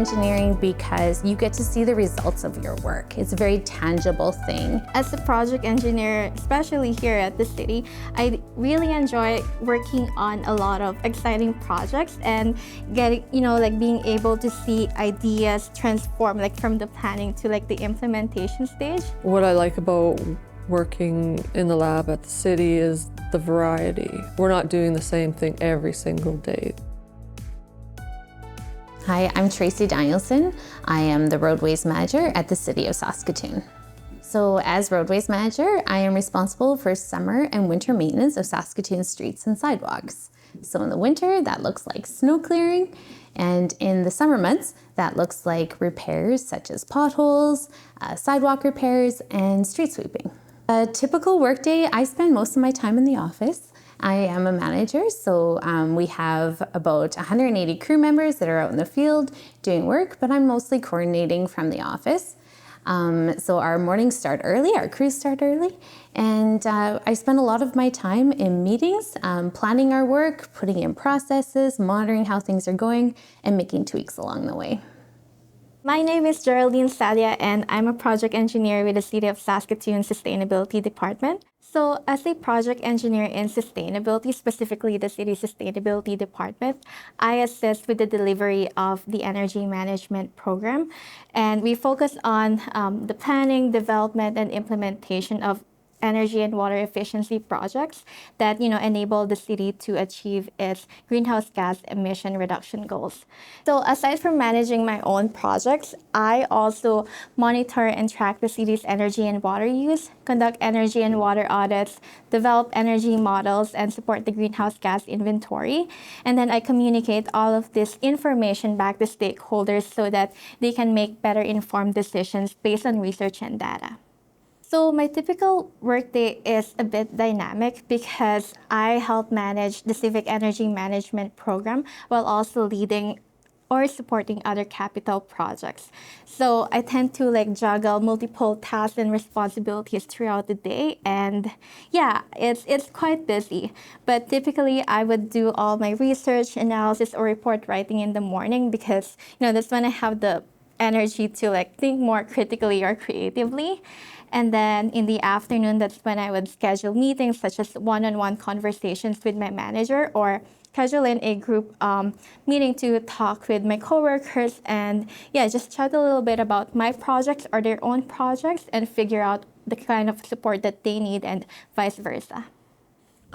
engineering because you get to see the results of your work. It's a very tangible thing. As a project engineer, especially here at the city, I really enjoy working on a lot of exciting projects and getting, being able to see ideas transform from the planning to the implementation stage. What I like about working in the lab at the city is the variety. We're not doing the same thing every single day. Hi, I'm Tracy Danielson. I am the Roadways Manager at the City of Saskatoon. So as Roadways Manager, I am responsible for summer and winter maintenance of Saskatoon streets and sidewalks. So in the winter, that looks like snow clearing, and in the summer months, that looks like repairs such as potholes, sidewalk repairs, and street sweeping. A typical workday, I spend most of my time in the office. I am a manager, so we have about 180 crew members that are out in the field doing work, but I'm mostly coordinating from the office. So our mornings start early, our crews start early, and I spend a lot of my time in meetings, planning our work, putting in processes, monitoring how things are going, and making tweaks along the way. My name is Geraldine Salia, and I'm a project engineer with the City of Saskatoon Sustainability Department. So as a project engineer in sustainability, specifically the City Sustainability Department, I assist with the delivery of the energy management program. And we focus on the planning, development, and implementation of energy and water efficiency projects that enable the city to achieve its greenhouse gas emission reduction goals. So aside from managing my own projects, I also monitor and track the city's energy and water use, conduct energy and water audits, develop energy models, and support the greenhouse gas inventory. And then I communicate all of this information back to stakeholders so that they can make better informed decisions based on research and data. So my typical workday is a bit dynamic because I help manage the civic energy management program while also leading or supporting other capital projects. So I tend to juggle multiple tasks and responsibilities throughout the day, and yeah, it's quite busy. But typically I would do all my research, analysis, or report writing in the morning because that's when I have the energy to think more critically or creatively. And then in the afternoon, that's when I would schedule meetings such as one-on-one conversations with my manager or schedule in a group meeting to talk with my coworkers and just chat a little bit about my projects or their own projects and figure out the kind of support that they need and vice versa.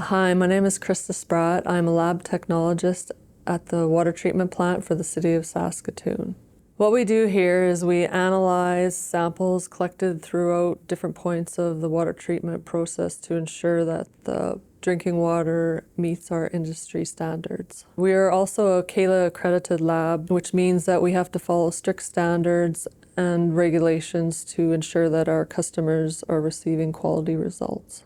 Hi, my name is Krista Spratt. I'm a lab technologist at the water treatment plant for the City of Saskatoon. What we do here is we analyze samples collected throughout different points of the water treatment process to ensure that the drinking water meets our industry standards. We are also a CALA accredited lab, which means that we have to follow strict standards and regulations to ensure that our customers are receiving quality results.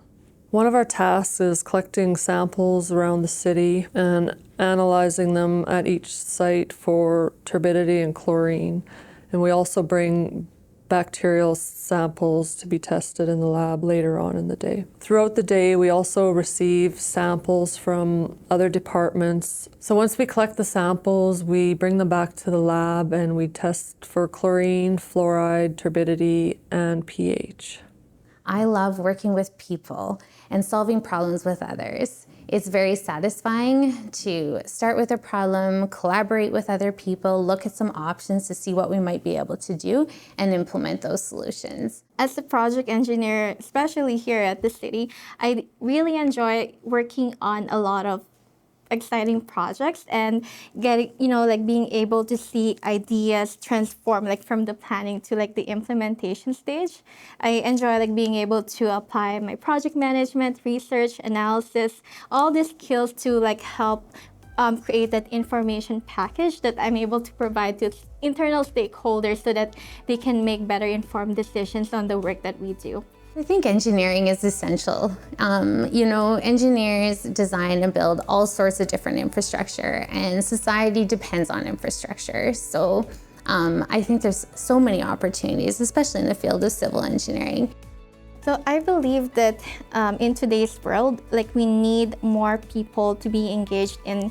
One of our tasks is collecting samples around the city and analyzing them at each site for turbidity and chlorine. And we also bring bacterial samples to be tested in the lab later on in the day. Throughout the day, we also receive samples from other departments. So once we collect the samples, we bring them back to the lab and we test for chlorine, fluoride, turbidity, and pH. I love working with people and solving problems with others. It's very satisfying to start with a problem, collaborate with other people, look at some options to see what we might be able to do and implement those solutions. As a project engineer, especially here at the city, I really enjoy working on a lot of exciting projects and getting, being able to see ideas transform from the planning to the implementation stage. I enjoy being able to apply my project management, research, analysis, all these skills to help create that information package that I'm able to provide to internal stakeholders so that they can make better informed decisions on the work that we do. I think engineering is essential. Engineers design and build all sorts of different infrastructure, and society depends on infrastructure. So I think there's so many opportunities, especially in the field of civil engineering. So I believe that in today's world, we need more people to be engaged in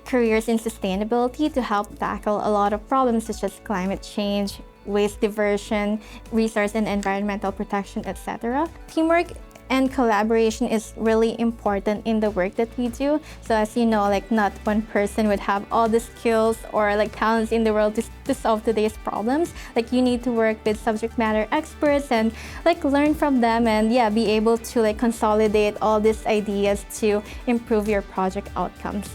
careers in sustainability to help tackle a lot of problems such as climate change, waste diversion, resource and environmental protection, etc. Teamwork and collaboration is really important in the work that we do. So as you know, like not one person would have all the skills or like talents in the world to solve today's problems. Like you need to work with subject matter experts and like learn from them and be able to like consolidate all these ideas to improve your project outcomes.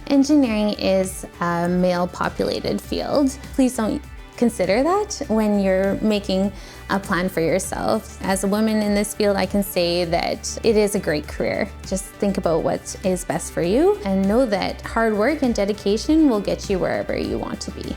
Engineering is a male-populated field. Please don't consider that when you're making a plan for yourself. As a woman in this field, I can say that it is a great career. Just think about what is best for you and know that hard work and dedication will get you wherever you want to be.